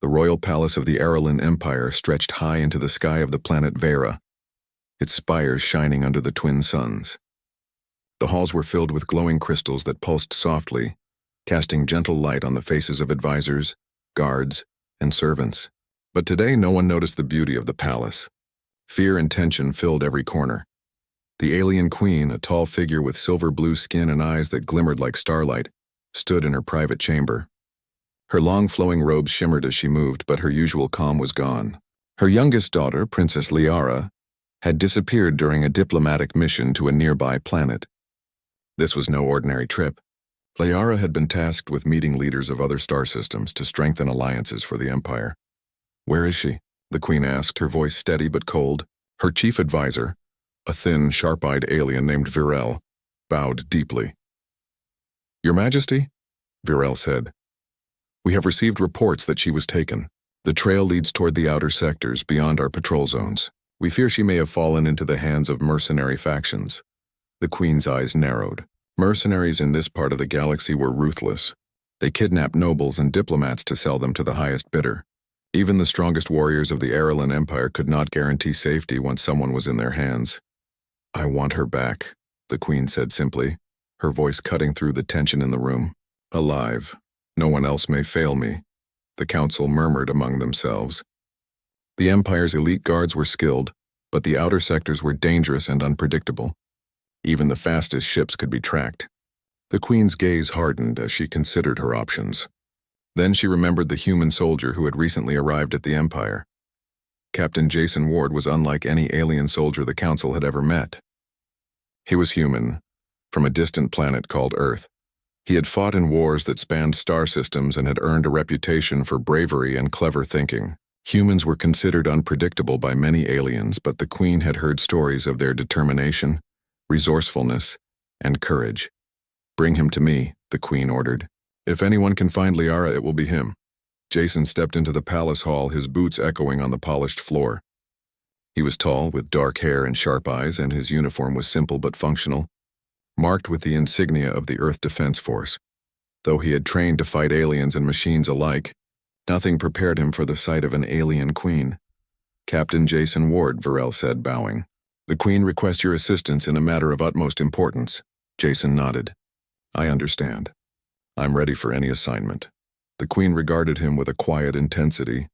The royal palace of the Aralyn Empire stretched high into the sky of the planet Vera, its spires shining under the twin suns. The halls were filled with glowing crystals that pulsed softly, casting gentle light on the faces of advisors, guards, and servants. But today no one noticed the beauty of the palace. Fear and tension filled every corner. The alien queen, a tall figure with silver-blue skin and eyes that glimmered like starlight, stood in her private chamber. Her long flowing robes shimmered as she moved, but her usual calm was gone. Her youngest daughter, Princess Liara, had disappeared during a diplomatic mission to a nearby planet. This was no ordinary trip. Liara had been tasked with meeting leaders of other star systems to strengthen alliances for the Empire. "Where is she?" the Queen asked, her voice steady but cold. Her chief advisor, a thin, sharp-eyed alien named Virel, bowed deeply. "Your Majesty," Virel said, "we have received reports that she was taken. The trail leads toward the outer sectors beyond our patrol zones. We fear she may have fallen into the hands of mercenary factions." The Queen's eyes narrowed. Mercenaries in this part of the galaxy were ruthless. They kidnapped nobles and diplomats to sell them to the highest bidder. Even the strongest warriors of the Aralyn Empire could not guarantee safety once someone was in their hands. "I want her back," the Queen said simply, her voice cutting through the tension in the room. "Alive. No one else may fail me," the council murmured among themselves. The Empire's elite guards were skilled, but the outer sectors were dangerous and unpredictable. Even the fastest ships could be tracked. The Queen's gaze hardened as she considered her options. Then she remembered the human soldier who had recently arrived at the Empire. Captain Jason Ward was unlike any alien soldier the Council had ever met. He was human, from a distant planet called Earth. He had fought in wars that spanned star systems and had earned a reputation for bravery and clever thinking. Humans were considered unpredictable by many aliens, but the Queen had heard stories of their determination, resourcefulness, and courage. "Bring him to me," the Queen ordered. "If anyone can find Liara, it will be him." Jason stepped into the palace hall, his boots echoing on the polished floor. He was tall, with dark hair and sharp eyes, and his uniform was simple but functional, marked with the insignia of the Earth Defense Force. Though he had trained to fight aliens and machines alike, nothing prepared him for the sight of an alien queen. "Captain Jason Ward," Virel said, bowing. "The Queen requests your assistance in a matter of utmost importance." Jason nodded. "I understand. I'm ready for any assignment." The Queen regarded him with a quiet intensity.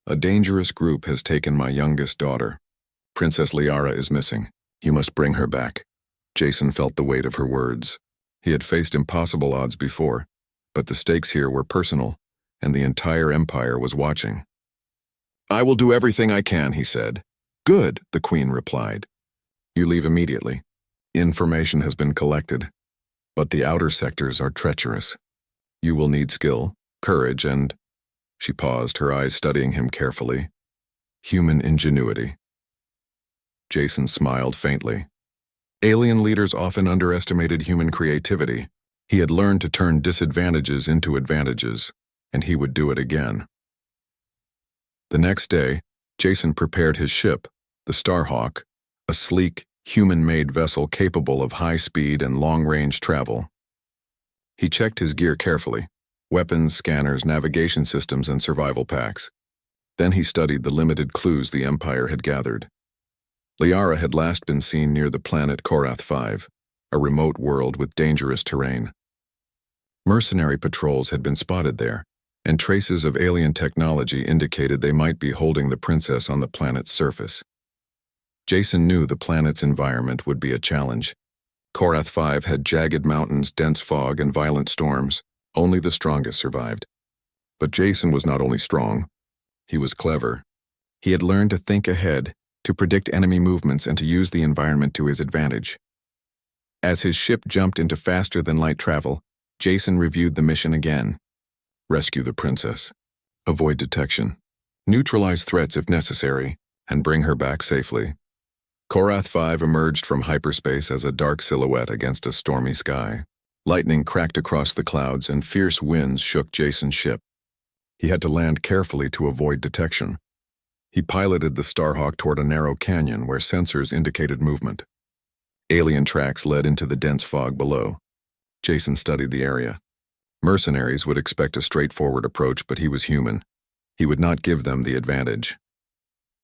"A dangerous group has taken my youngest daughter. Princess Liara is missing. You must bring her back." Jason felt the weight of her words. He had faced impossible odds before, but the stakes here were personal, and the entire Empire was watching. "I will do everything I can," he said. "Good," the Queen replied. "You leave immediately. Information has been collected, but the outer sectors are treacherous. You will need skill, courage, and—" She paused, her eyes studying him carefully. "Human ingenuity." Jason smiled faintly. Alien leaders often underestimated human creativity. He had learned to turn disadvantages into advantages, and he would do it again. The next day, Jason prepared his ship, the Starhawk, a sleek, human-made vessel capable of high speed and long-range travel. He checked his gear carefully: weapons, scanners, navigation systems, and survival packs. Then he studied the limited clues the Empire had gathered. Liara had last been seen near the planet Korath 5, a remote world with dangerous terrain. Mercenary patrols had been spotted there, and traces of alien technology indicated they might be holding the princess on the planet's surface. Jason knew the planet's environment would be a challenge. Korath 5 had jagged mountains, dense fog, and violent storms. Only the strongest survived. But Jason was not only strong, he was clever. He had learned to think ahead, to predict enemy movements, and to use the environment to his advantage. As his ship jumped into faster-than-light travel, Jason reviewed the mission again. Rescue the princess. Avoid detection. Neutralize threats if necessary, and bring her back safely. Korath 5 emerged from hyperspace as a dark silhouette against a stormy sky. Lightning cracked across the clouds and fierce winds shook Jason's ship. He had to land carefully to avoid detection. He piloted the Starhawk toward a narrow canyon where sensors indicated movement. Alien tracks led into the dense fog below. Jason studied the area. Mercenaries would expect a straightforward approach, but he was human. He would not give them the advantage.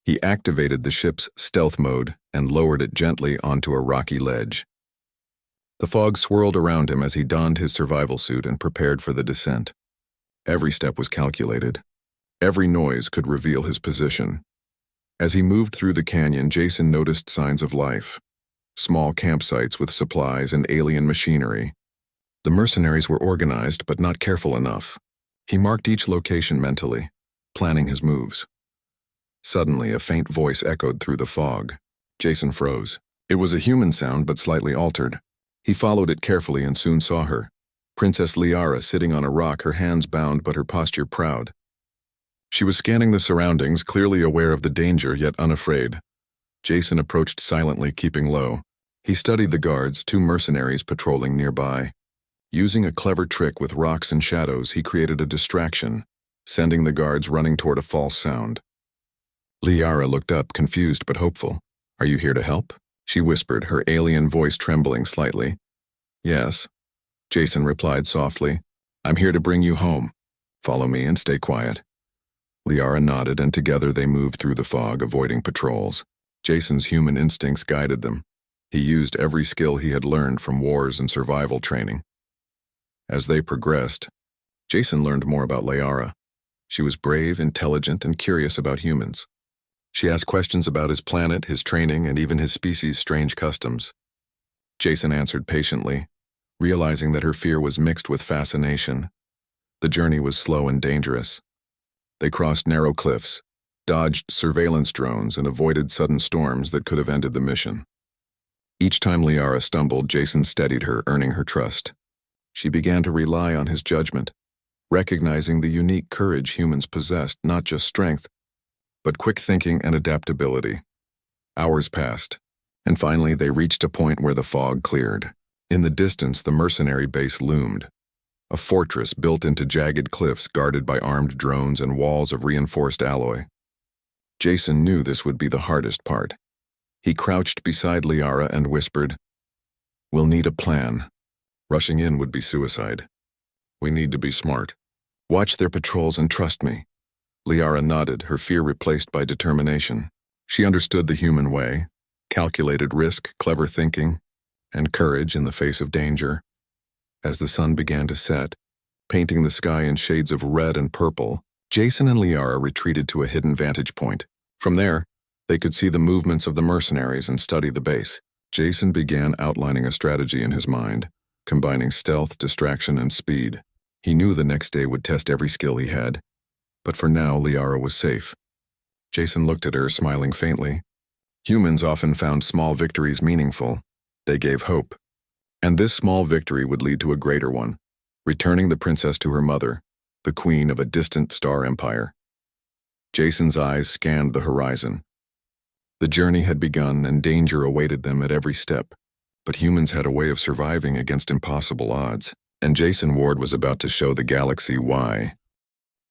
He activated the ship's stealth mode and lowered it gently onto a rocky ledge. The fog swirled around him as he donned his survival suit and prepared for the descent. Every step was calculated. Every noise could reveal his position. As he moved through the canyon, Jason noticed signs of life. Small campsites with supplies and alien machinery. The mercenaries were organized but not careful enough. He marked each location mentally, planning his moves. Suddenly, a faint voice echoed through the fog. Jason froze. It was a human sound but slightly altered. He followed it carefully and soon saw her. Princess Liara sitting on a rock, her hands bound but her posture proud. She was scanning the surroundings, clearly aware of the danger yet unafraid. Jason approached silently, keeping low. He studied the guards, 2 mercenaries patrolling nearby. Using a clever trick with rocks and shadows, he created a distraction, sending the guards running toward a false sound. Liara looked up, confused but hopeful. "Are you here to help?" she whispered, her alien voice trembling slightly. "Yes," Jason replied softly. "I'm here to bring you home. Follow me and stay quiet." Liara nodded, and together they moved through the fog, avoiding patrols. Jason's human instincts guided them. He used every skill he had learned from wars and survival training. As they progressed, Jason learned more about Liara. She was brave, intelligent, and curious about humans. She asked questions about his planet, his training, and even his species' strange customs. Jason answered patiently, realizing that her fear was mixed with fascination. The journey was slow and dangerous. They crossed narrow cliffs, dodged surveillance drones, and avoided sudden storms that could have ended the mission. Each time Liara stumbled, Jason steadied her, earning her trust. She began to rely on his judgment, recognizing the unique courage humans possessed, not just strength, but quick thinking and adaptability. Hours passed, and finally they reached a point where the fog cleared. In the distance, the mercenary base loomed, a fortress built into jagged cliffs guarded by armed drones and walls of reinforced alloy. Jason knew this would be the hardest part. He crouched beside Liara and whispered, "We'll need a plan. Rushing in would be suicide. We need to be smart. Watch their patrols and trust me." Liara nodded, her fear replaced by determination. She understood the human way, calculated risk, clever thinking, and courage in the face of danger. As the sun began to set, painting the sky in shades of red and purple, Jason and Liara retreated to a hidden vantage point. From there, they could see the movements of the mercenaries and study the base. Jason began outlining a strategy in his mind, combining stealth, distraction, and speed. He knew the next day would test every skill he had. But for now, Liara was safe. Jason looked at her, smiling faintly. Humans often found small victories meaningful. They gave hope. And this small victory would lead to a greater one, returning the princess to her mother, the queen of a distant star empire. Jason's eyes scanned the horizon. The journey had begun and danger awaited them at every step. But humans had a way of surviving against impossible odds, and Jason Ward was about to show the galaxy why.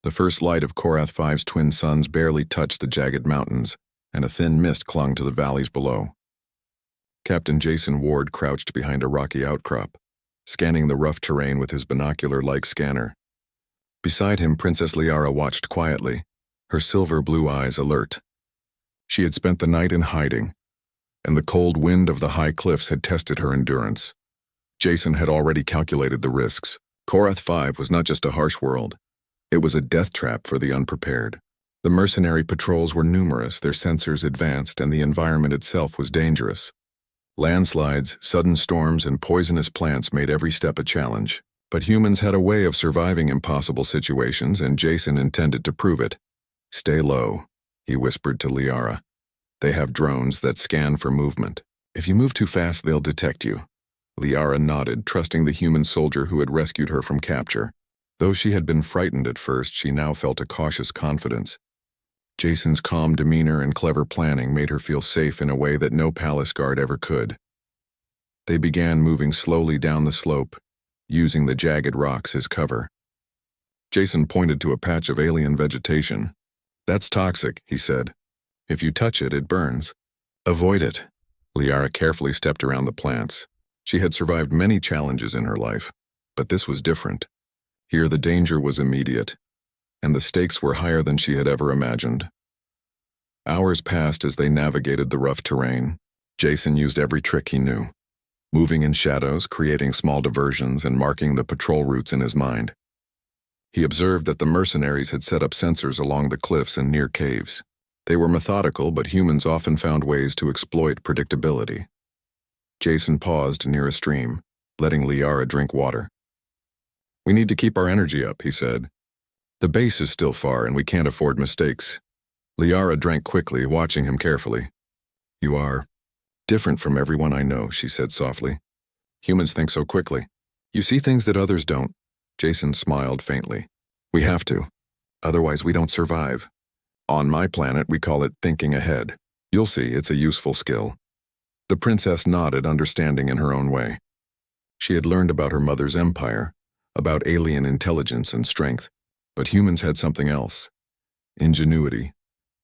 The first light of Korath V's twin suns barely touched the jagged mountains, and a thin mist clung to the valleys below. Captain Jason Ward crouched behind a rocky outcrop, scanning the rough terrain with his binocular-like scanner. Beside him, Princess Liara watched quietly, her silver-blue eyes alert. She had spent the night in hiding, and the cold wind of the high cliffs had tested her endurance. Jason had already calculated the risks. Korath 5 was not just a harsh world. It was a death trap for the unprepared. The mercenary patrols were numerous, their sensors advanced, and the environment itself was dangerous. Landslides, sudden storms, and poisonous plants made every step a challenge. But humans had a way of surviving impossible situations, and Jason intended to prove it. "Stay low," he whispered to Liara. "They have drones that scan for movement. If you move too fast, they'll detect you." Liara nodded, trusting the human soldier who had rescued her from capture. Though she had been frightened at first, she now felt a cautious confidence. Jason's calm demeanor and clever planning made her feel safe in a way that no palace guard ever could. They began moving slowly down the slope, using the jagged rocks as cover. Jason pointed to a patch of alien vegetation. "That's toxic," he said. "If you touch it, it burns. Avoid it." Liara carefully stepped around the plants. She had survived many challenges in her life, but this was different. Here the danger was immediate. and the stakes were higher than she had ever imagined. Hours passed as they navigated the rough terrain. Jason used every trick he knew, moving in shadows, creating small diversions, and marking the patrol routes in his mind. He observed that the mercenaries had set up sensors along the cliffs and near caves. They were methodical, but humans often found ways to exploit predictability. Jason paused near a stream, letting Liara drink water. "We need to keep our energy up," he said. "The base is still far, and we can't afford mistakes." Liara drank quickly, watching him carefully. "You are different from everyone I know," she said softly. "Humans think so quickly. You see things that others don't." Jason smiled faintly. "We have to. Otherwise we don't survive. On my planet, we call it thinking ahead. You'll see, it's a useful skill." The princess nodded, understanding in her own way. She had learned about her mother's empire, about alien intelligence and strength, but humans had something else: ingenuity,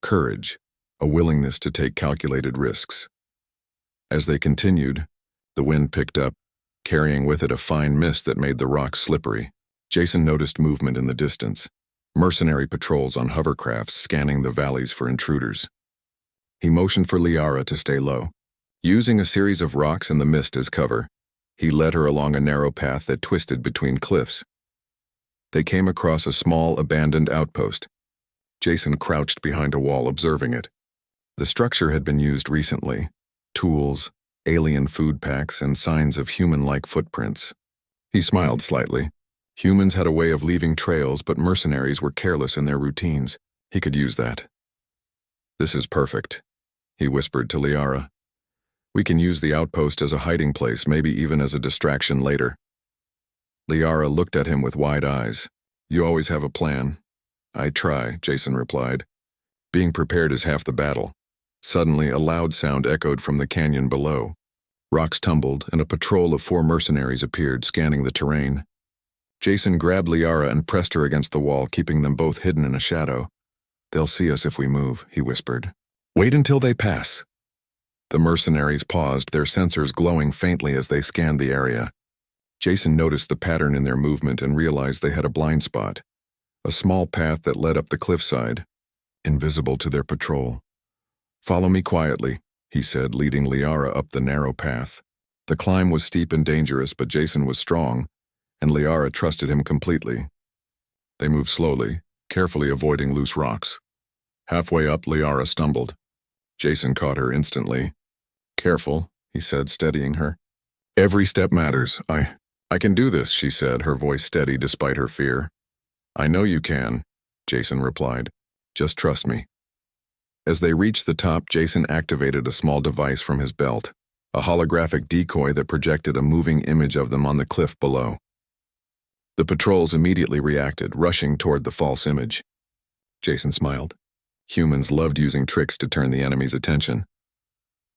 courage, a willingness to take calculated risks. As they continued, the wind picked up, carrying with it a fine mist that made the rocks slippery. Jason noticed movement in the distance, mercenary patrols on hovercrafts scanning the valleys for intruders. He motioned for Liara to stay low. Using a series of rocks and the mist as cover, he led her along a narrow path that twisted between cliffs. They came across a small, abandoned outpost. Jason crouched behind a wall, observing it. The structure had been used recently: tools, alien food packs, and signs of human-like footprints. He smiled slightly. Humans had a way of leaving trails, but mercenaries were careless in their routines. He could use that. "This is perfect," he whispered to Liara. "We can use the outpost as a hiding place, maybe even as a distraction later." Liara looked at him with wide eyes. "You always have a plan." "I try," Jason replied. "Being prepared is half the battle." Suddenly, a loud sound echoed from the canyon below. Rocks tumbled, and a patrol of 4 mercenaries appeared, scanning the terrain. Jason grabbed Liara and pressed her against the wall, keeping them both hidden in a shadow. "They'll see us if we move," he whispered. "Wait until they pass." The mercenaries paused, their sensors glowing faintly as they scanned the area. Jason noticed the pattern in their movement and realized they had a blind spot, a small path that led up the cliffside, invisible to their patrol. "Follow me quietly," he said, leading Liara up the narrow path. The climb was steep and dangerous, but Jason was strong, and Liara trusted him completely. They moved slowly, carefully avoiding loose rocks. Halfway up, Liara stumbled. Jason caught her instantly. "Careful," he said, steadying her. "Every step matters. I can do this," she said, her voice steady despite her fear. "I know you can," Jason replied. "Just trust me." As they reached the top, Jason activated a small device from his belt, a holographic decoy that projected a moving image of them on the cliff below. The patrols immediately reacted, rushing toward the false image. Jason smiled. Humans loved using tricks to turn the enemy's attention.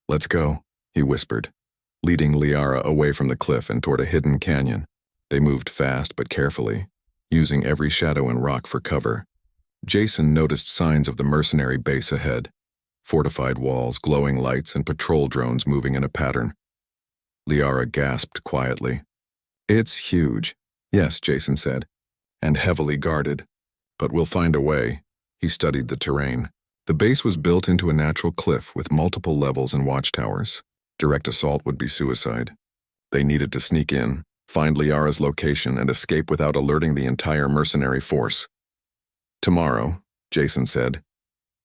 "Let's go," he whispered, leading Liara away from the cliff and toward a hidden canyon. They moved fast but carefully, using every shadow and rock for cover. Jason noticed signs of the mercenary base ahead: fortified walls, glowing lights, and patrol drones moving in a pattern. Liara gasped quietly. "It's huge." "Yes," Jason said, "and heavily guarded. But we'll find a way." He studied the terrain. The base was built into a natural cliff with multiple levels and watchtowers. Direct assault would be suicide. They needed to sneak in, find Liara's location, and escape without alerting the entire mercenary force. "Tomorrow," Jason said,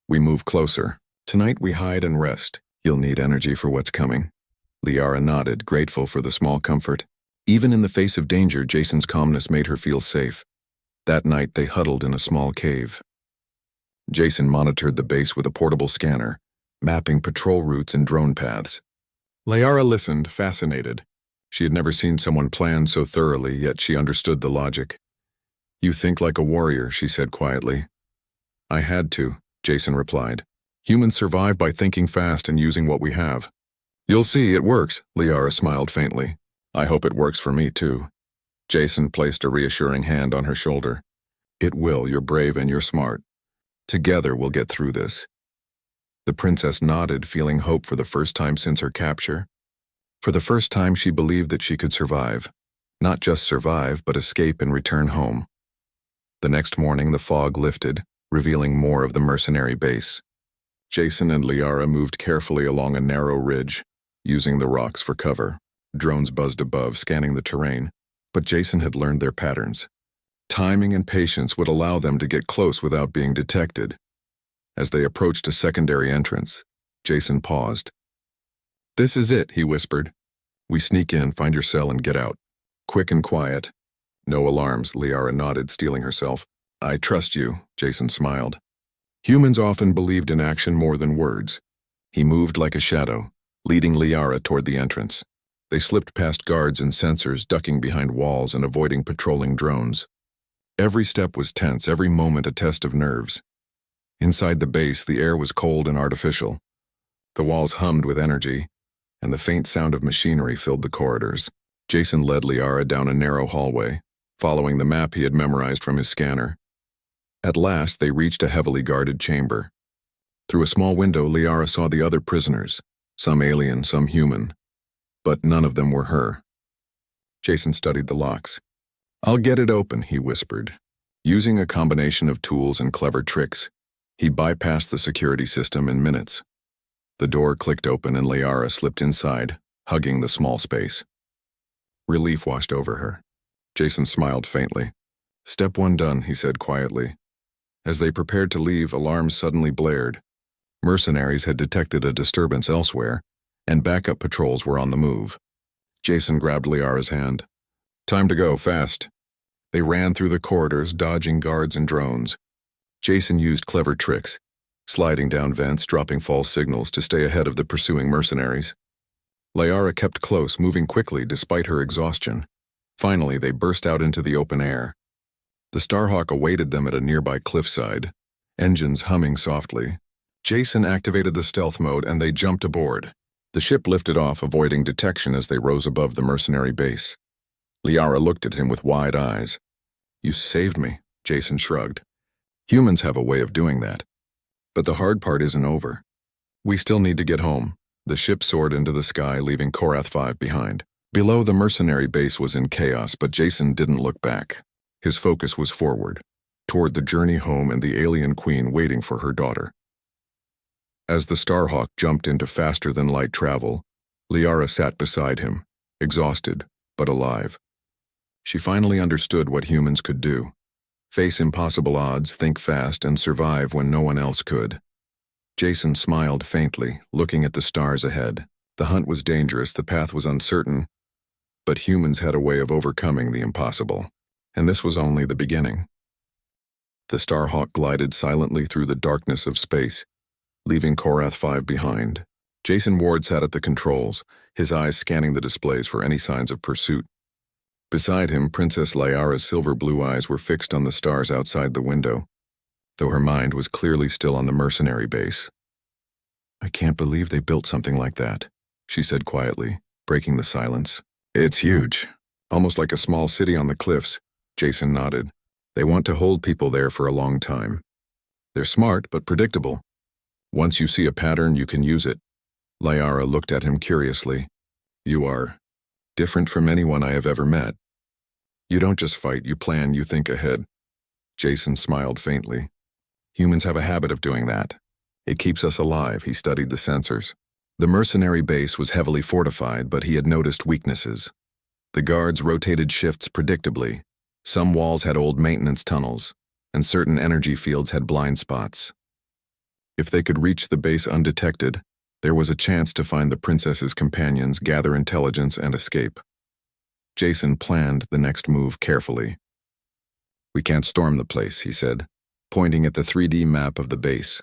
"we move closer. Tonight we hide and rest. You'll need energy for what's coming." Liara nodded, grateful for the small comfort. Even in the face of danger, Jason's calmness made her feel safe. That night they huddled in a small cave. Jason monitored the base with a portable scanner, mapping patrol routes and drone paths. Liara listened, fascinated. She had never seen someone plan so thoroughly, yet she understood the logic. "You think like a warrior," she said quietly. "I had to," Jason replied. "Humans survive by thinking fast and using what we have." "You'll see, it works," Liara smiled faintly. "I hope it works for me, too." Jason placed a reassuring hand on her shoulder. "It will, you're brave and you're smart. Together we'll get through this." The princess nodded, feeling hope for the first time since her capture. For the first time she believed that she could survive. Not just survive, but escape and return home. The next morning, the fog lifted, revealing more of the mercenary base. Jason and Liara moved carefully along a narrow ridge, using the rocks for cover. Drones buzzed above, scanning the terrain, but Jason had learned their patterns. Timing and patience would allow them to get close without being detected. As they approached a secondary entrance, Jason paused. "This is it," he whispered. "We sneak in, find your cell, and get out. Quick and quiet. No alarms," Liara nodded, steeling herself. "I trust you," Jason smiled. Humans often believed in action more than words. He moved like a shadow, leading Liara toward the entrance. They slipped past guards and sensors, ducking behind walls and avoiding patrolling drones. Every step was tense, every moment a test of nerves. Inside the base, the air was cold and artificial. The walls hummed with energy, and the faint sound of machinery filled the corridors. Jason led Liara down a narrow hallway, following the map he had memorized from his scanner. At last, they reached a heavily guarded chamber. Through a small window, Liara saw the other prisoners, some alien, some human. But none of them were her. Jason studied the locks. "I'll get it open," he whispered. Using a combination of tools and clever tricks, he bypassed the security system in minutes. The door clicked open and Liara slipped inside, hugging the small space. Relief washed over her. Jason smiled faintly. "Step 1 done," he said quietly. As they prepared to leave, alarms suddenly blared. Mercenaries had detected a disturbance elsewhere, and backup patrols were on the move. Jason grabbed Liara's hand. "Time to go, fast." They ran through the corridors, dodging guards and drones. Jason used clever tricks, sliding down vents, dropping false signals to stay ahead of the pursuing mercenaries. Liara kept close, moving quickly despite her exhaustion. Finally, they burst out into the open air. The Starhawk awaited them at a nearby cliffside, engines humming softly. Jason activated the stealth mode and they jumped aboard. The ship lifted off, avoiding detection as they rose above the mercenary base. Liara looked at him with wide eyes. "You saved me," Jason shrugged. "Humans have a way of doing that. But the hard part isn't over. We still need to get home." The ship soared into the sky, leaving Korath 5 behind. Below, the mercenary base was in chaos, but Jason didn't look back. His focus was forward, toward the journey home and the alien queen waiting for her daughter. As the Starhawk jumped into faster-than-light travel, Liara sat beside him, exhausted, but alive. She finally understood what humans could do. Face impossible odds, think fast, and survive when no one else could. Jason smiled faintly, looking at the stars ahead. The hunt was dangerous, the path was uncertain, but humans had a way of overcoming the impossible, and this was only the beginning. The Starhawk glided silently through the darkness of space, leaving Korath 5 behind. Jason Ward sat at the controls, his eyes scanning the displays for any signs of pursuit. Beside him, Princess Liara's silver-blue eyes were fixed on the stars outside the window, though her mind was clearly still on the mercenary base. "I can't believe they built something like that," she said quietly, breaking the silence. "It's huge, almost like a small city on the cliffs," Jason nodded. "They want to hold people there for a long time. They're smart but predictable. Once you see a pattern, you can use it." Liara looked at him curiously. "You are different from anyone I have ever met. You don't just fight, you plan, you think ahead." Jason smiled faintly. "Humans have a habit of doing that. It keeps us alive," he studied the sensors. The mercenary base was heavily fortified, but he had noticed weaknesses. The guards rotated shifts predictably. Some walls had old maintenance tunnels, and certain energy fields had blind spots. If they could reach the base undetected, there was a chance to find the princess's companions, gather intelligence, and escape. Jason planned the next move carefully. "We can't storm the place," he said, pointing at the 3D map of the base.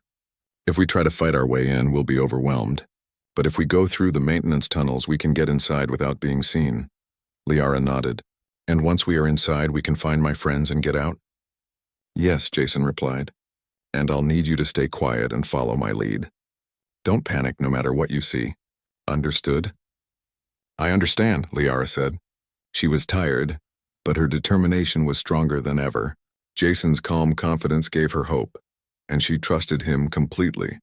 "If we try to fight our way in, we'll be overwhelmed. But if we go through the maintenance tunnels, we can get inside without being seen." Liara nodded. "And once we are inside, we can find my friends and get out?" "Yes," Jason replied. "And I'll need you to stay quiet and follow my lead. Don't panic no matter what you see. Understood?" "I understand," Liara said. She was tired, but her determination was stronger than ever. Jason's calm confidence gave her hope, and she trusted him completely.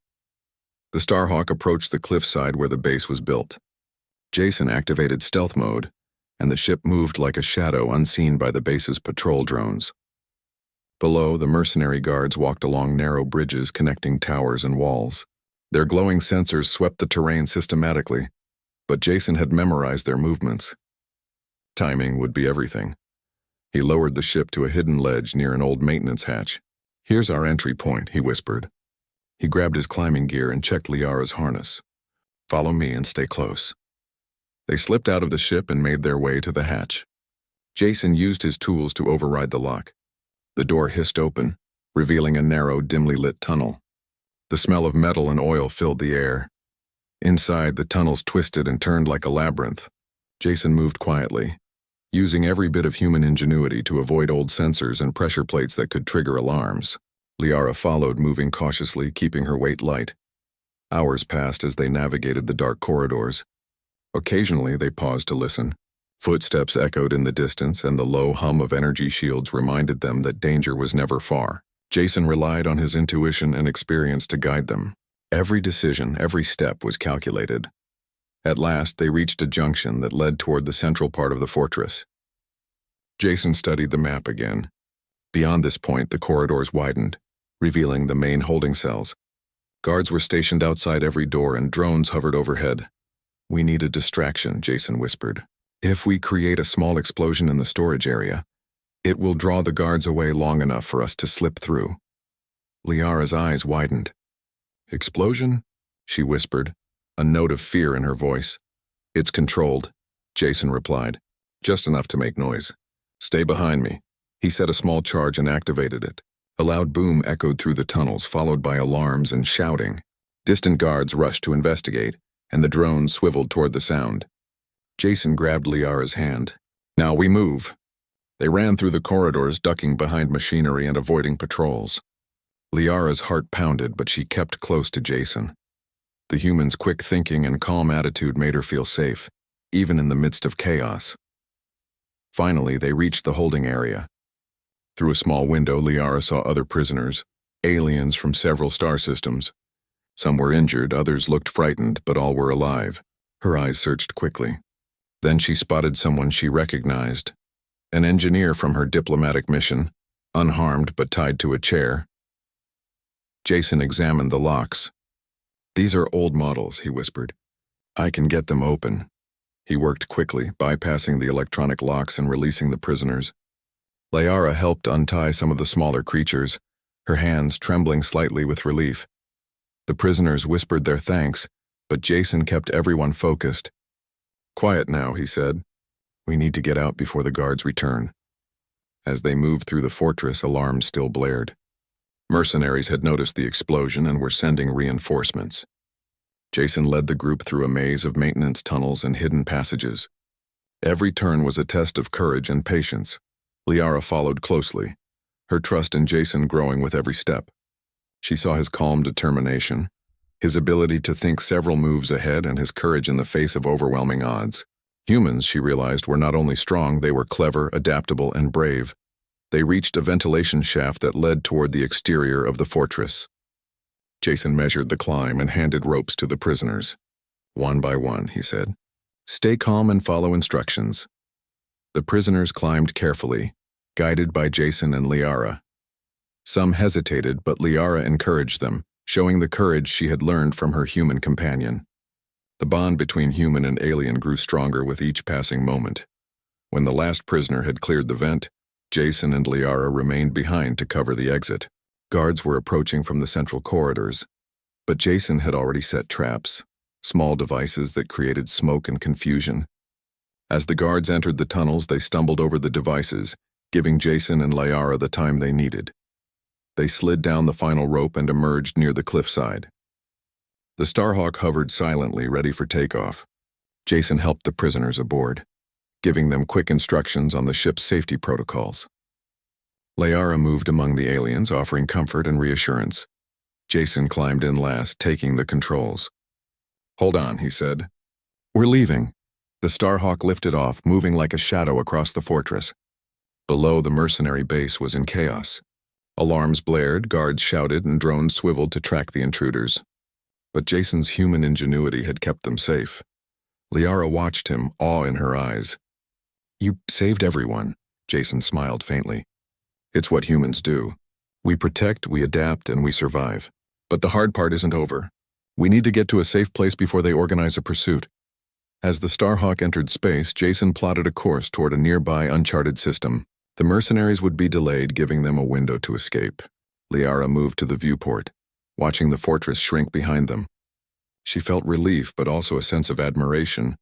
The Starhawk approached the cliffside where the base was built. Jason activated stealth mode, and the ship moved like a shadow unseen by the base's patrol drones. Below, the mercenary guards walked along narrow bridges connecting towers and walls. Their glowing sensors swept the terrain systematically, but Jason had memorized their movements. Timing would be everything. He lowered the ship to a hidden ledge near an old maintenance hatch. "Here's our entry point," he whispered. He grabbed his climbing gear and checked Liara's harness. "Follow me and stay close." They slipped out of the ship and made their way to the hatch. Jason used his tools to override the lock. The door hissed open, revealing a narrow, dimly lit tunnel. The smell of metal and oil filled the air. Inside, the tunnels twisted and turned like a labyrinth. Jason moved quietly, using every bit of human ingenuity to avoid old sensors and pressure plates that could trigger alarms. Liara followed, moving cautiously, keeping her weight light. Hours passed as they navigated the dark corridors. Occasionally, they paused to listen. Footsteps echoed in the distance, and the low hum of energy shields reminded them that danger was never far. Jason relied on his intuition and experience to guide them. Every decision, every step was calculated. At last, they reached a junction that led toward the central part of the fortress. Jason studied the map again. Beyond this point, the corridors widened, revealing the main holding cells. Guards were stationed outside every door, and drones hovered overhead. "We need a distraction," Jason whispered. "If we create a small explosion in the storage area, it will draw the guards away long enough for us to slip through." Liara's eyes widened. "Explosion?" she whispered, a note of fear in her voice. "It's controlled," Jason replied. "Just enough to make noise. Stay behind me." He set a small charge and activated it. A loud boom echoed through the tunnels, followed by alarms and shouting. Distant guards rushed to investigate, and the drones swiveled toward the sound. Jason grabbed Liara's hand. "Now we move." They ran through the corridors, ducking behind machinery and avoiding patrols. Liara's heart pounded, but she kept close to Jason. The human's quick thinking and calm attitude made her feel safe, even in the midst of chaos. Finally, they reached the holding area. Through a small window, Liara saw other prisoners, aliens from several star systems. Some were injured, others looked frightened, but all were alive. Her eyes searched quickly. Then she spotted someone she recognized. An engineer from her diplomatic mission, unharmed but tied to a chair. Jason examined the locks. "These are old models," he whispered. "I can get them open." He worked quickly, bypassing the electronic locks and releasing the prisoners. Liara helped untie some of the smaller creatures, her hands trembling slightly with relief. The prisoners whispered their thanks, but Jason kept everyone focused. "Quiet now," he said. "We need to get out before the guards return." As they moved through the fortress, alarms still blared. Mercenaries had noticed the explosion and were sending reinforcements. Jason led the group through a maze of maintenance tunnels and hidden passages. Every turn was a test of courage and patience. Liara followed closely, her trust in Jason growing with every step. She saw his calm determination, his ability to think several moves ahead, and his courage in the face of overwhelming odds. Humans, she realized, were not only strong, they were clever, adaptable, and brave. They reached a ventilation shaft that led toward the exterior of the fortress. Jason measured the climb and handed ropes to the prisoners. "One by one," he said. "Stay calm and follow instructions." The prisoners climbed carefully, guided by Jason and Liara. Some hesitated, but Liara encouraged them, showing the courage she had learned from her human companion. The bond between human and alien grew stronger with each passing moment. When the last prisoner had cleared the vent, Jason and Liara remained behind to cover the exit. Guards were approaching from the central corridors, but Jason had already set traps, small devices that created smoke and confusion. As the guards entered the tunnels, they stumbled over the devices, giving Jason and Liara the time they needed. They slid down the final rope and emerged near the cliffside. The Starhawk hovered silently, ready for takeoff. Jason helped the prisoners aboard, giving them quick instructions on the ship's safety protocols. Liara moved among the aliens, offering comfort and reassurance. Jason climbed in last, taking the controls. "Hold on," he said. "We're leaving." The Starhawk lifted off, moving like a shadow across the fortress. Below, the mercenary base was in chaos. Alarms blared, guards shouted, and drones swiveled to track the intruders. But Jason's human ingenuity had kept them safe. Liara watched him, awe in her eyes. "You saved everyone," Jason smiled faintly. It's what humans do. We protect, we adapt, and we survive. But the hard part isn't over. We need to get to a safe place before they organize a pursuit. As the Starhawk entered space, Jason plotted a course toward a nearby uncharted system. The mercenaries would be delayed, giving them a window to escape. Liara moved to the viewport, watching the fortress shrink behind them. She felt relief, but also a sense of admiration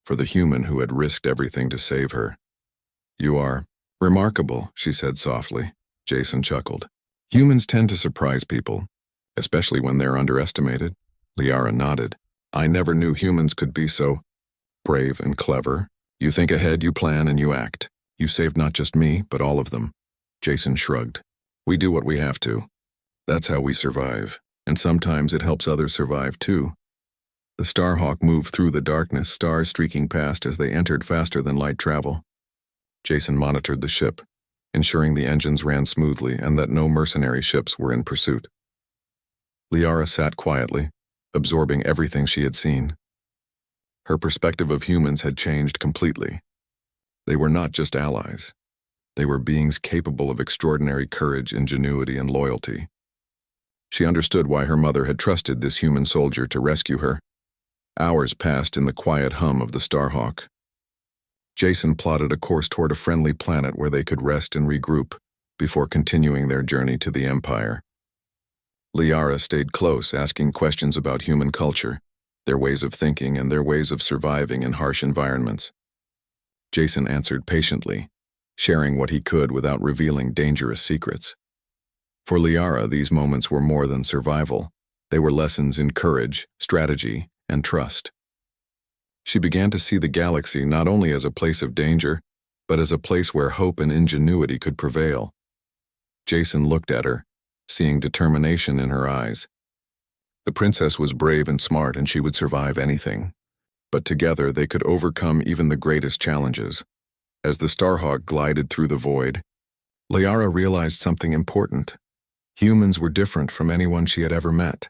for the human who had risked everything to save her. "You are remarkable," she said softly. Jason chuckled. "Humans tend to surprise people, especially when they're underestimated." Liara nodded. "I never knew humans could be so brave and clever. You think ahead, you plan, and you act. You saved not just me, but all of them." Jason shrugged. "We do what we have to. That's how we survive, and sometimes it helps others survive too." The Starhawk moved through the darkness, stars streaking past as they entered faster than light travel. Jason monitored the ship, ensuring the engines ran smoothly and that no mercenary ships were in pursuit. Liara sat quietly, absorbing everything she had seen. Her perspective of humans had changed completely. They were not just allies. They were beings capable of extraordinary courage, ingenuity, and loyalty. She understood why her mother had trusted this human soldier to rescue her. Hours passed in the quiet hum of the Starhawk. Jason plotted a course toward a friendly planet where they could rest and regroup before continuing their journey to the Empire. Liara stayed close, asking questions about human culture, their ways of thinking, and their ways of surviving in harsh environments. Jason answered patiently, sharing what he could without revealing dangerous secrets. For Liara, these moments were more than survival. They were lessons in courage, strategy, and trust. She began to see the galaxy not only as a place of danger, but as a place where hope and ingenuity could prevail. Jason looked at her, seeing determination in her eyes. The princess was brave and smart, and she would survive anything. But together they could overcome even the greatest challenges. As the Starhawk glided through the void, Liara realized something important. Humans were different from anyone she had ever met,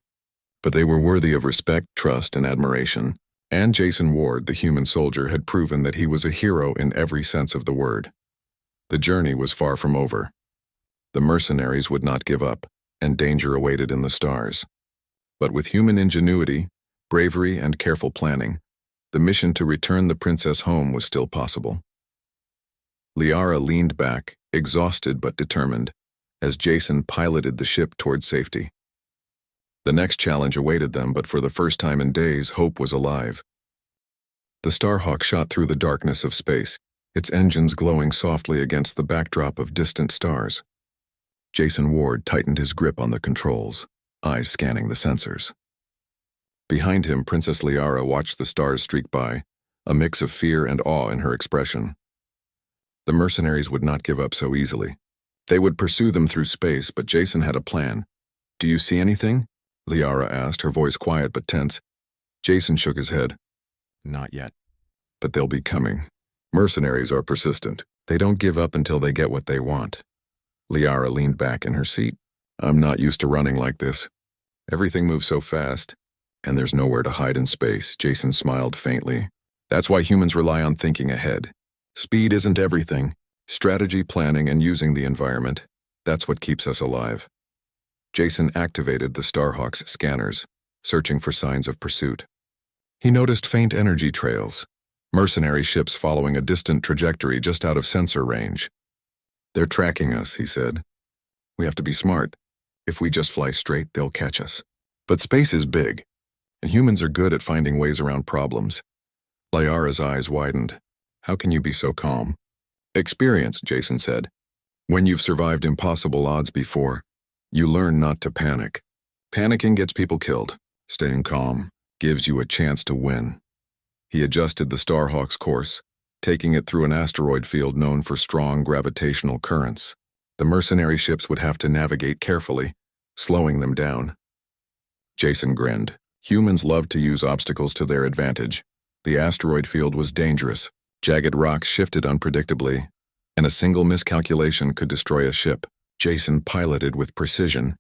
but they were worthy of respect, trust, and admiration. And Jason Ward, the human soldier, had proven that he was a hero in every sense of the word. The journey was far from over. The mercenaries would not give up, and danger awaited in the stars. But with human ingenuity, bravery, and careful planning, the mission to return the princess home was still possible. Liara leaned back, exhausted but determined, as Jason piloted the ship toward safety. The next challenge awaited them, but for the first time in days, hope was alive. The Starhawk shot through the darkness of space, its engines glowing softly against the backdrop of distant stars. Jason Ward tightened his grip on the controls, eyes scanning the sensors. Behind him, Princess Liara watched the stars streak by, a mix of fear and awe in her expression. The mercenaries would not give up so easily. They would pursue them through space, but Jason had a plan. "Do you see anything?" Liara asked, her voice quiet but tense. Jason shook his head. "Not yet. But they'll be coming. Mercenaries are persistent. They don't give up until they get what they want." Liara leaned back in her seat. "I'm not used to running like this. Everything moves so fast, and there's nowhere to hide in space." Jason smiled faintly. "That's why humans rely on thinking ahead. Speed isn't everything. Strategy, planning, and using the environment, that's what keeps us alive." Jason activated the Starhawk's scanners, searching for signs of pursuit. He noticed faint energy trails, mercenary ships following a distant trajectory just out of sensor range. "They're tracking us," he said. "We have to be smart. If we just fly straight, they'll catch us. But space is big, and humans are good at finding ways around problems." Liara's eyes widened. "How can you be so calm?" "Experience," Jason said. "When you've survived impossible odds before, you learn not to panic. Panicking gets people killed. Staying calm gives you a chance to win." He adjusted the Starhawk's course, taking it through an asteroid field known for strong gravitational currents. The mercenary ships would have to navigate carefully, slowing them down. Jason grinned. Humans loved to use obstacles to their advantage. The asteroid field was dangerous. Jagged rocks shifted unpredictably, and a single miscalculation could destroy a ship. Jason piloted with precision,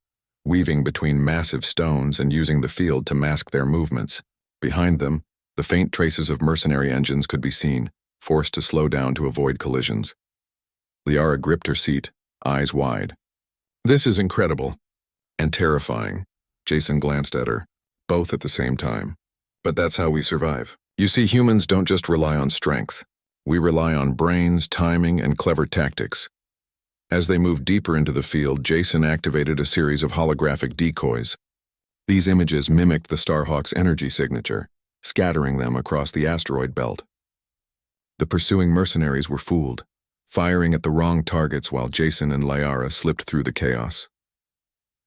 weaving between massive stones and using the field to mask their movements. Behind them, the faint traces of mercenary engines could be seen, forced to slow down to avoid collisions. Liara gripped her seat, eyes wide. "This is incredible." "And terrifying." Jason glanced at her, both at the same time. "But that's how we survive. You see, humans don't just rely on strength. We rely on brains, timing, and clever tactics." As they moved deeper into the field, Jason activated a series of holographic decoys. These images mimicked the Starhawk's energy signature, scattering them across the asteroid belt. The pursuing mercenaries were fooled, firing at the wrong targets while Jason and Liara slipped through the chaos.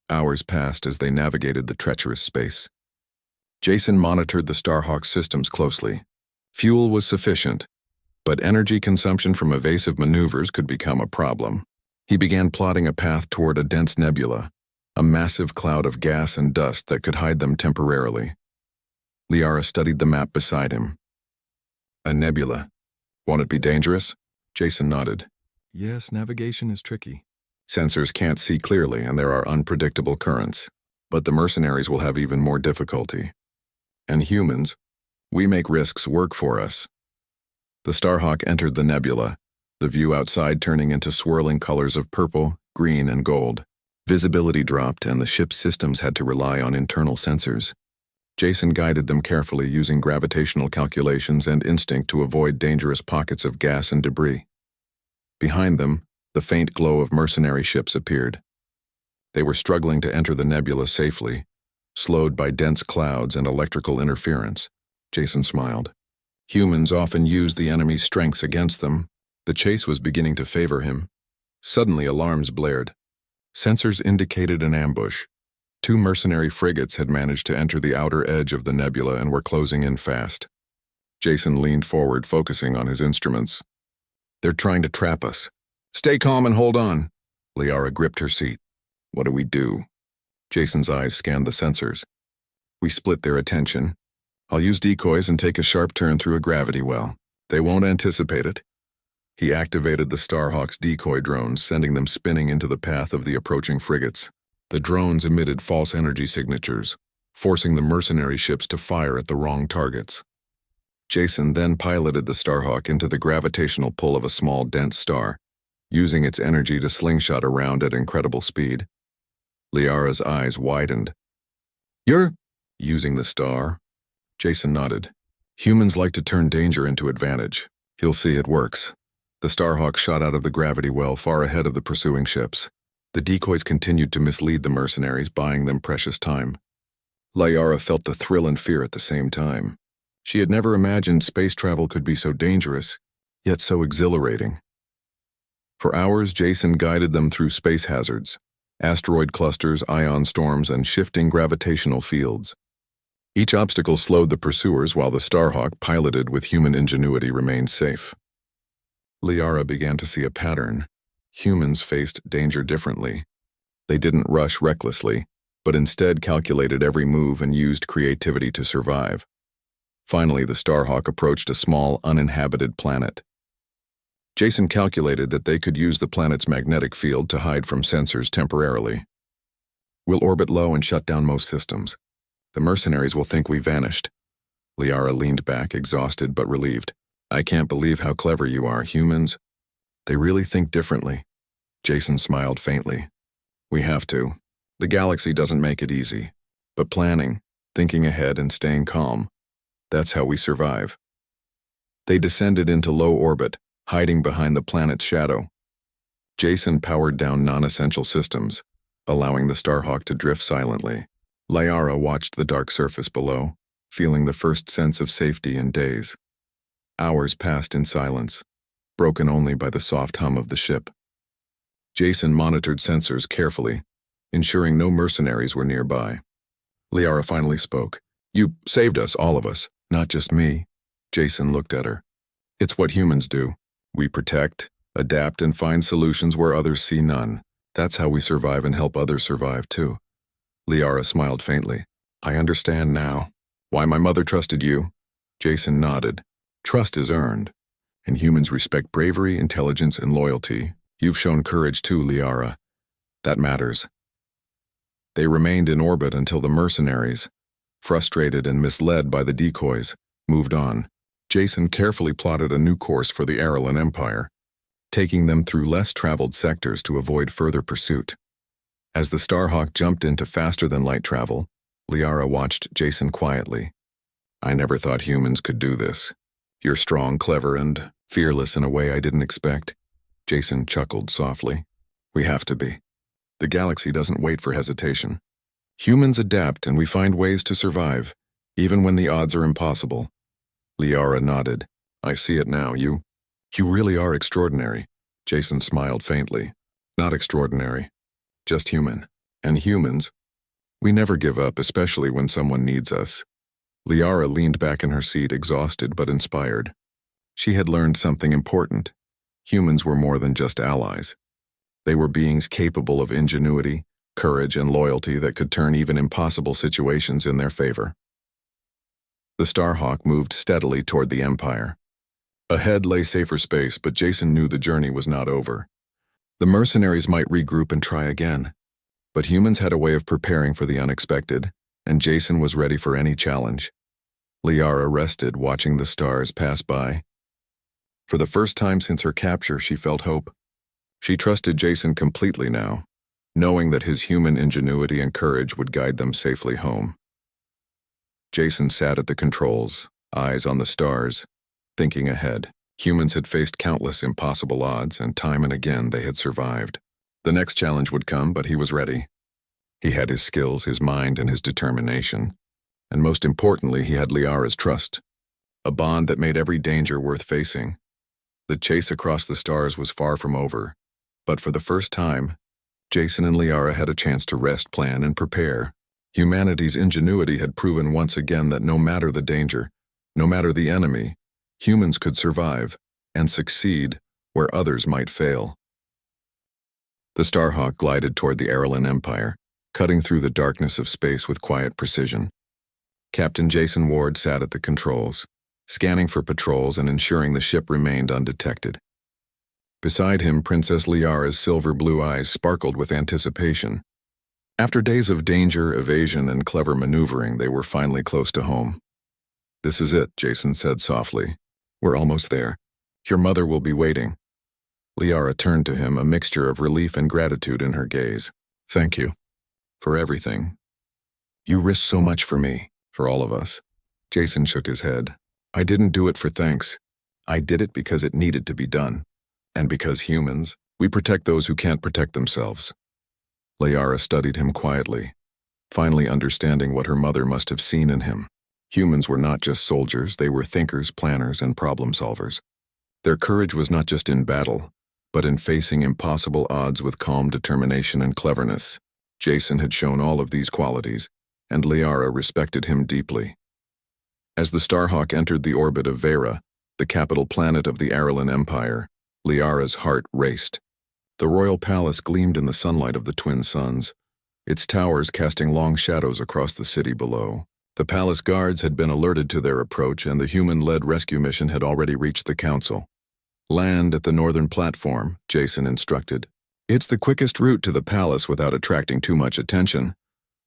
Hours passed as they navigated the treacherous space. Jason monitored the Starhawk systems closely. Fuel was sufficient, but energy consumption from evasive maneuvers could become a problem. He began plotting a path toward a dense nebula, a massive cloud of gas and dust that could hide them temporarily. Liara studied the map beside him. "A nebula. Won't it be dangerous?" Jason nodded. "Yes, navigation is tricky. Sensors can't see clearly and there are unpredictable currents. But the mercenaries will have even more difficulty. And humans, we make risks work for us." The Starhawk entered the nebula, the view outside turning into swirling colors of purple, green, and gold. Visibility dropped and the ship's systems had to rely on internal sensors. Jason guided them carefully using gravitational calculations and instinct to avoid dangerous pockets of gas and debris. Behind them, the faint glow of mercenary ships appeared. They were struggling to enter the nebula safely, slowed by dense clouds and electrical interference. Jason smiled. Humans often use the enemy's strengths against them. The chase was beginning to favor him. Suddenly alarms blared. Sensors indicated an ambush. 2 mercenary frigates had managed to enter the outer edge of the nebula and were closing in fast. Jason leaned forward, focusing on his instruments. "They're trying to trap us." "Stay calm and hold on." Liara gripped her seat. "What do we do?" Jason's eyes scanned the sensors. "We split their attention. I'll use decoys and take a sharp turn through a gravity well. They won't anticipate it." He activated the Starhawk's decoy drones, sending them spinning into the path of the approaching frigates. The drones emitted false energy signatures, forcing the mercenary ships to fire at the wrong targets. Jason then piloted the Starhawk into the gravitational pull of a small, dense star, using its energy to slingshot around at incredible speed. Liara's eyes widened. "You're using the star?" Jason nodded. "Humans like to turn danger into advantage. You'll see it works." The Starhawk shot out of the gravity well far ahead of the pursuing ships. The decoys continued to mislead the mercenaries, buying them precious time. Liara felt the thrill and fear at the same time. She had never imagined space travel could be so dangerous, yet so exhilarating. For hours, Jason guided them through space hazards, asteroid clusters, ion storms, and shifting gravitational fields. Each obstacle slowed the pursuers while the Starhawk, piloted with human ingenuity, remained safe. Liara began to see a pattern. Humans faced danger differently. They didn't rush recklessly, but instead calculated every move and used creativity to survive. Finally, the Starhawk approached a small, uninhabited planet. Jason calculated that they could use the planet's magnetic field to hide from sensors temporarily. "We'll orbit low and shut down most systems. The mercenaries will think we vanished." Liara leaned back, exhausted but relieved. "I can't believe how clever you are, humans. They really think differently." Jason smiled faintly. "We have to. The galaxy doesn't make it easy. But planning, thinking ahead and staying calm, that's how we survive." They descended into low orbit, hiding behind the planet's shadow. Jason powered down non-essential systems, allowing the Starhawk to drift silently. Liara watched the dark surface below, feeling the first sense of safety in days. Hours passed in silence, broken only by the soft hum of the ship. Jason monitored sensors carefully, ensuring no mercenaries were nearby. Liara finally spoke. "You saved us, all of us, not just me." Jason looked at her. "It's what humans do. We protect, adapt, and find solutions where others see none. That's how we survive and help others survive, too." Liara smiled faintly. "I understand now. Why my mother trusted you?" Jason nodded. "Trust is earned, and humans respect bravery, intelligence, and loyalty. You've shown courage too, Liara. That matters." They remained in orbit until the mercenaries, frustrated and misled by the decoys, moved on. Jason carefully plotted a new course for the Arellan Empire. taking them through less traveled sectors to avoid further pursuit. As the Starhawk jumped into faster-than-light travel, Liara watched Jason quietly. "I never thought humans could do this. You're strong, clever, and fearless in a way I didn't expect." Jason chuckled softly. "We have to be. The galaxy doesn't wait for hesitation. Humans adapt and we find ways to survive, even when the odds are impossible." Liara nodded. "I see it now. You really are extraordinary." Jason smiled faintly. "Not extraordinary, just human. And humans, we never give up, especially when someone needs us." Liara leaned back in her seat, exhausted but inspired. She had learned something important. Humans were more than just allies. They were beings capable of ingenuity, courage, and loyalty that could turn even impossible situations in their favor. The Starhawk moved steadily toward the Empire. Ahead lay safer space, but Jason knew the journey was not over. The mercenaries might regroup and try again, but humans had a way of preparing for the unexpected, and Jason was ready for any challenge. Liara rested, watching the stars pass by. For the first time since her capture, she felt hope. She trusted Jason completely now, knowing that his human ingenuity and courage would guide them safely home. Jason sat at the controls, eyes on the stars, thinking ahead. Humans had faced countless impossible odds, and time and again they had survived. The next challenge would come, but he was ready. He had his skills, his mind, and his determination. And most importantly, he had Liara's trust, a bond that made every danger worth facing. The chase across the stars was far from over, but for the first time, Jason and Liara had a chance to rest, plan, and prepare. Humanity's ingenuity had proven once again that no matter the danger, no matter the enemy, humans could survive and succeed where others might fail. The Starhawk glided toward the Arelin Empire, cutting through the darkness of space with quiet precision. Captain Jason Ward sat at the controls, scanning for patrols and ensuring the ship remained undetected. Beside him, Princess Liara's silver blue eyes sparkled with anticipation. After days of danger, evasion, and clever maneuvering, they were finally close to home. "This is it," Jason said softly. "We're almost there. Your mother will be waiting." Liara turned to him, a mixture of relief and gratitude in her gaze. "Thank you. For everything. You risked so much for me, for all of us." Jason shook his head. "I didn't do it for thanks. I did it because it needed to be done. And because humans, we protect those who can't protect themselves." Liara studied him quietly, finally understanding what her mother must have seen in him. Humans were not just soldiers, they were thinkers, planners, and problem solvers. Their courage was not just in battle, but in facing impossible odds with calm determination and cleverness. Jason had shown all of these qualities, and Liara respected him deeply. As the Starhawk entered the orbit of Vera, the capital planet of the Arelin Empire, Liara's heart raced. The royal palace gleamed in the sunlight of the twin suns, its towers casting long shadows across the city below. The palace guards had been alerted to their approach, and the human-led rescue mission had already reached the council. "Land at the northern platform," Jason instructed. "It's the quickest route to the palace without attracting too much attention."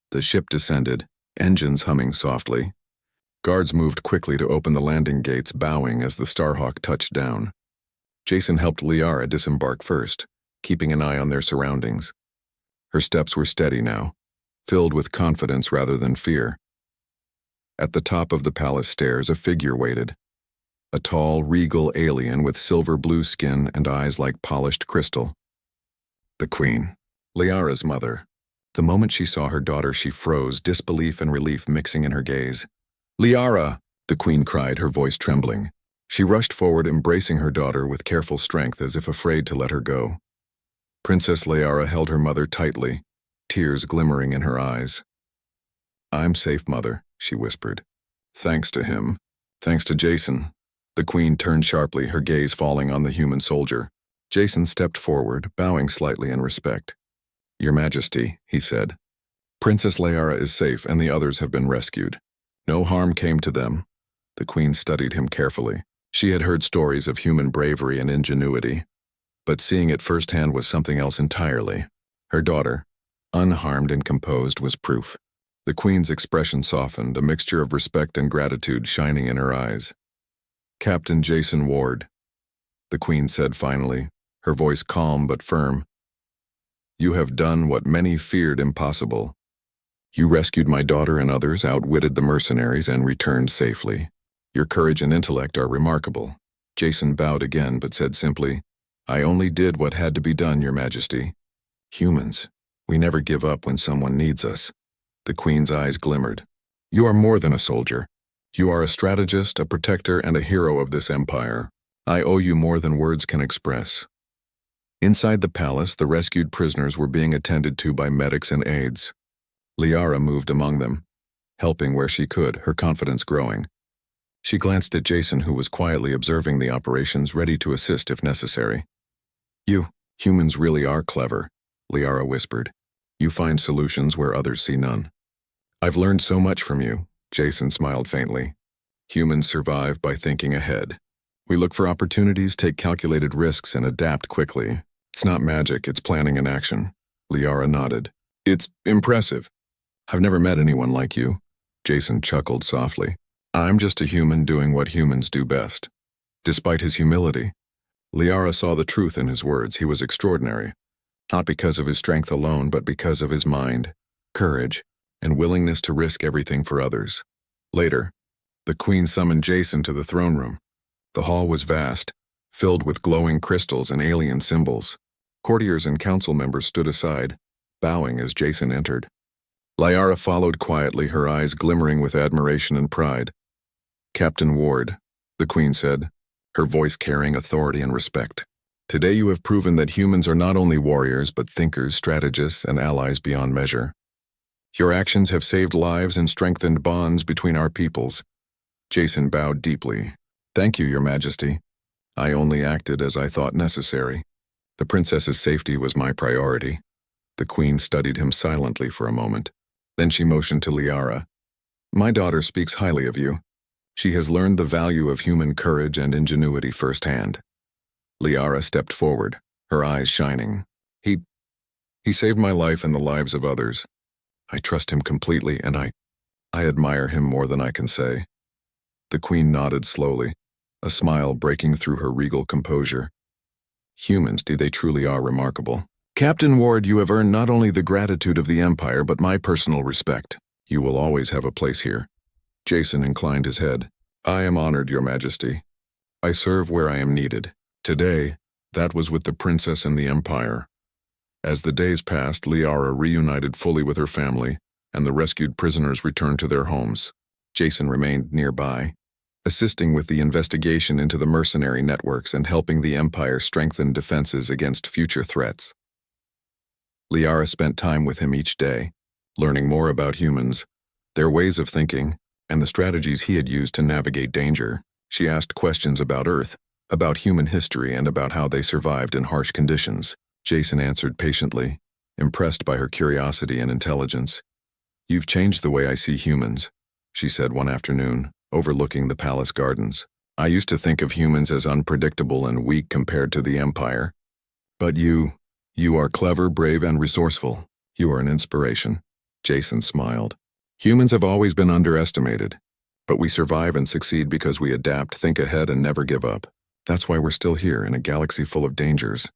The ship descended, engines humming softly. Guards moved quickly to open the landing gates, bowing as the Starhawk touched down. Jason helped Liara disembark first, keeping an eye on their surroundings. Her steps were steady now, filled with confidence rather than fear. At the top of the palace stairs, a figure waited. A tall, regal alien with silver blue skin and eyes like polished crystal. The Queen, Liara's mother. The moment she saw her daughter, she froze, disbelief and relief mixing in her gaze. "Liara!" the Queen cried, her voice trembling. She rushed forward, embracing her daughter with careful strength as if afraid to let her go. Princess Liara held her mother tightly, tears glimmering in her eyes. "I'm safe, Mother," she whispered. "Thanks to him. Thanks to Jason." The Queen turned sharply, her gaze falling on the human soldier. Jason stepped forward, bowing slightly in respect. "Your Majesty," he said. "Princess Liara is safe and the others have been rescued. No harm came to them." The Queen studied him carefully. She had heard stories of human bravery and ingenuity, but seeing it firsthand was something else entirely. Her daughter, unharmed and composed, was proof. The Queen's expression softened, a mixture of respect and gratitude shining in her eyes. "Captain Jason Ward," the Queen said finally, her voice calm but firm. "You have done what many feared impossible. You rescued my daughter and others, outwitted the mercenaries, and returned safely. Your courage and intellect are remarkable." Jason bowed again but said simply, "I only did what had to be done, Your Majesty." "Humans, we never give up when someone needs us." The Queen's eyes glimmered. "You are more than a soldier. You are a strategist, a protector, and a hero of this empire. I owe you more than words can express." Inside the palace, the rescued prisoners were being attended to by medics and aides. Liara moved among them, helping where she could, her confidence growing. She glanced at Jason, who was quietly observing the operations, ready to assist if necessary. "You, humans really are clever," Liara whispered. "You find solutions where others see none." "I've learned so much from you," Jason smiled faintly. "Humans survive by thinking ahead. We look for opportunities, take calculated risks, and adapt quickly. It's not magic, it's planning and action." Liara nodded. "It's impressive. I've never met anyone like you." Jason chuckled softly. "I'm just a human doing what humans do best." Despite his humility, Liara saw the truth in his words. He was extraordinary, not because of his strength alone, but because of his mind, courage, and willingness to risk everything for others. Later, the Queen summoned Jason to the throne room. The hall was vast, filled with glowing crystals and alien symbols. Courtiers and council members stood aside, bowing as Jason entered. Liara followed quietly, her eyes glimmering with admiration and pride. "Captain Ward," the Queen said, her voice carrying authority and respect. "Today you have proven that humans are not only warriors but thinkers, strategists, and allies beyond measure. Your actions have saved lives and strengthened bonds between our peoples." Jason bowed deeply. "Thank you, Your Majesty. I only acted as I thought necessary. The princess's safety was my priority." The Queen studied him silently for a moment. Then she motioned to Liara. "My daughter speaks highly of you. She has learned the value of human courage and ingenuity firsthand." Liara stepped forward, her eyes shining. He saved my life and the lives of others. I trust him completely, and I admire him more than I can say." The Queen nodded slowly, a smile breaking through her regal composure. "Humans, they truly are remarkable. Captain Ward, you have earned not only the gratitude of the Empire, but my personal respect. You will always have a place here." Jason inclined his head. "I am honored, Your Majesty. I serve where I am needed. Today, that was with the princess and the Empire." As the days passed, Liara reunited fully with her family, and the rescued prisoners returned to their homes. Jason remained nearby, assisting with the investigation into the mercenary networks and helping the Empire strengthen defenses against future threats. Liara spent time with him each day, learning more about humans, their ways of thinking, and the strategies he had used to navigate danger. She asked questions about Earth, about human history, and about how they survived in harsh conditions. Jason answered patiently, impressed by her curiosity and intelligence. "You've changed the way I see humans," she said one afternoon, overlooking the palace gardens. "I used to think of humans as unpredictable and weak compared to the Empire. But you are clever, brave, and resourceful. You are an inspiration." Jason smiled. "Humans have always been underestimated, but we survive and succeed because we adapt, think ahead, and never give up. That's why we're still here in a galaxy full of dangers."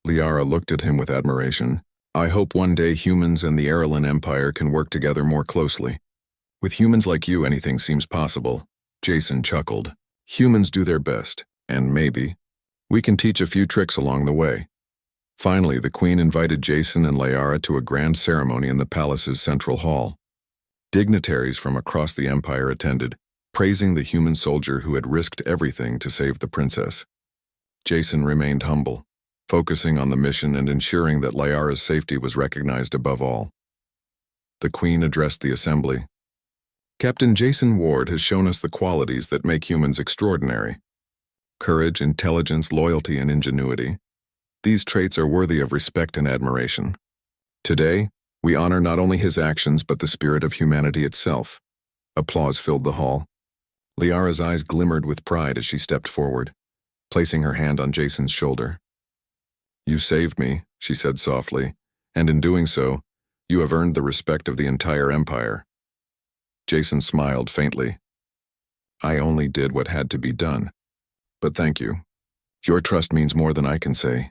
Liara looked at him with admiration. "I hope one day humans and the Arelin Empire can work together more closely. With humans like you, anything seems possible." Jason chuckled. "Humans do their best, and maybe we can teach a few tricks along the way." Finally, the Queen invited Jason and Liara to a grand ceremony in the palace's central hall. Dignitaries from across the Empire attended, praising the human soldier who had risked everything to save the princess. Jason remained humble, focusing on the mission and ensuring that Liara's safety was recognized above all. The Queen addressed the assembly. "Captain Jason Ward has shown us the qualities that make humans extraordinary. Courage, intelligence, loyalty, and ingenuity. These traits are worthy of respect and admiration. Today, we honor not only his actions but the spirit of humanity itself." Applause filled the hall. Liara's eyes glimmered with pride as she stepped forward, placing her hand on Jason's shoulder. "You saved me," she said softly, "and in doing so, you have earned the respect of the entire Empire." Jason smiled faintly. "I only did what had to be done. But thank you. Your trust means more than I can say."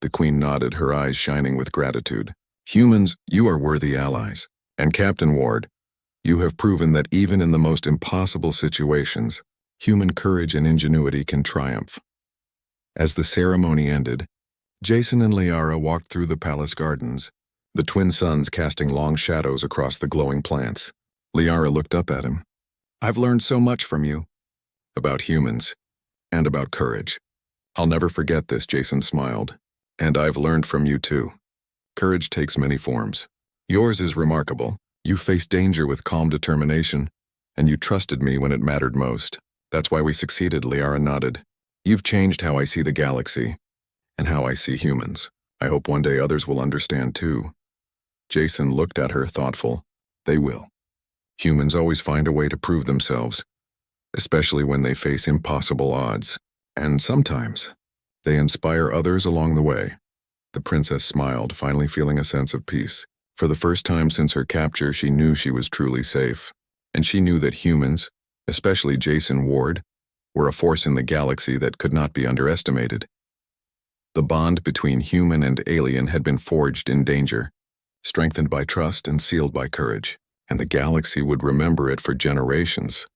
The Queen nodded, her eyes shining with gratitude. Humans, you are worthy allies. And Captain Ward, you have proven that even in the most impossible situations, human courage and ingenuity can triumph. As the ceremony ended, Jason and Liara walked through the palace gardens, the twin suns casting long shadows across the glowing plants. Liara looked up at him. I've learned so much from you. About humans, and about courage. I'll never forget this, Jason smiled. And I've learned from you too. Courage takes many forms. Yours is remarkable. You faced danger with calm determination, and you trusted me when it mattered most. That's why we succeeded, Liara nodded. You've changed how I see the galaxy, and how I see humans. I hope one day others will understand too. Jason looked at her, thoughtful. They will. Humans always find a way to prove themselves, especially when they face impossible odds. And sometimes, they inspire others along the way. The princess smiled, finally feeling a sense of peace. For the first time since her capture, she knew she was truly safe. And she knew that humans, especially Jason Ward, were a force in the galaxy that could not be underestimated. The bond between human and alien had been forged in danger, strengthened by trust and sealed by courage, and the galaxy would remember it for generations.